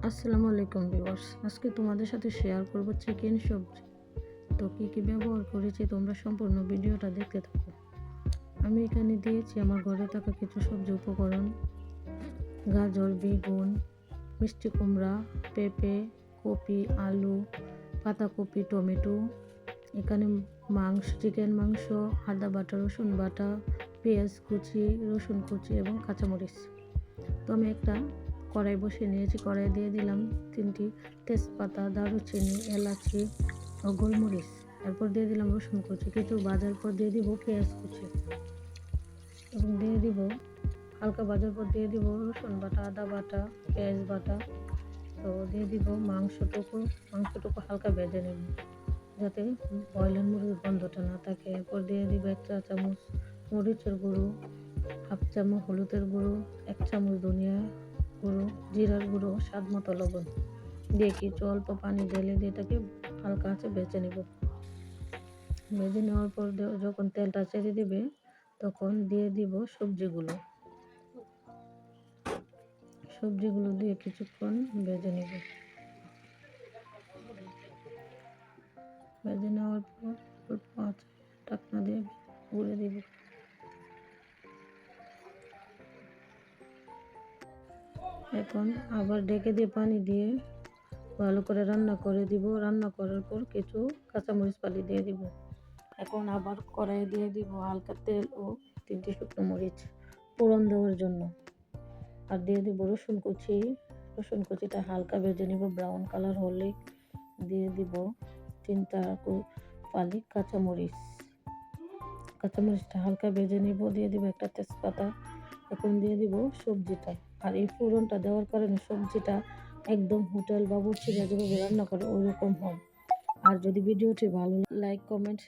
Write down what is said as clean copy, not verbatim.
আসসালামু আলাইকুম ভিউয়ার্স, আজকে তোমাদের সাথে শেয়ার করব চিকেন সবজি। তো কি ব্যবহার করেছি তোমরা সম্পূর্ণ ভিডিওটা দেখতে থাকো। আমি এখানে দিয়েছি আমার ঘরে থাকা কিছু সবজি উপকরণ: গাজর, বেগুন, মিষ্টি কুমড়া, পেঁপে, কপি, আলু, পাতাকপি, টমেটো। এখানে চিকেন মাংস, আদা বাটা, রসুন বাটা, পেঁয়াজ কুচি, রসুন কুচি এবং কাঁচামরিচ। তো আমি একটা কড়াই বসিয়ে নিয়েছি। কড়াই দিয়ে দিলাম 3টি তেজপাতা, দারুচিনি, এলাচি ও গোলমরিচ। এরপর দিয়ে দিলাম রসুন কুচি। কিছু ভাজার পর দিয়ে দিব পেঁয়াজ কুচি এবং দিয়ে দিব হালকা ভাজার পর দিয়ে দিব রসুন বাটা, আদা বাটা, পেঁয়াজ বাটা। তো দিয়ে দিব মাংসটুকু হালকা ভেজে নেব যাতে ব্রয়লার মুরগির গন্ধটা না থাকে। এরপর দিয়ে দিব 1 চা চামচ মরিচের গুঁড়ো, 1/2 চামচ হলুদের গুঁড়ো, 1 চামচ ধনিয়া গুঁড়ো, জিরার গুঁড়ো, স্বাদ মতো লবণ দিয়ে কিছু অল্প পানি ঢেলে দিয়ে এটাকে হালকা আছে ভেজে নেব। ভেজে নেওয়ার পর যখন তেলটা ছেড়ে দিবে তখন দিয়ে দিব সবজিগুলো দিয়ে কিছুক্ষণ ভেজে নেব। ভেজে নেওয়ার পর অল্প আছে ঢাকনা দিয়ে ঘুরে দিব। এখন আবার ঢেকে দিয়ে পানি দিয়ে ভালো করে রান্না করে দিব। রান্না করার পর কিছু কাঁচামরিচ ফালি দিয়ে দিব। এখন আবার কড়াইয়ে দিয়ে দিব হালকা তেল ও 3টি শুকনো মরিচ ফোড়ন দেওয়ার জন্য। আর দিয়ে দিব রসুন কুচিটা হালকা ভেজে নিব, ব্রাউন কালার হলে দিয়ে দিব 3টা ফালি কাঁচামরিচটা হালকা ভেজে নিব। দিয়ে দিব একটা তেজপাতা। এখন দিয়ে দিব সবজিটা। আর এই ফোড়নটা দেওয়ার কারণে সবজিটা একদম হোটেল বাবুর্চিরা যেভাবে রান্না করে ওইরকম হয়। আর যদি ভিডিওটি ভালো লাইক, কমেন্ট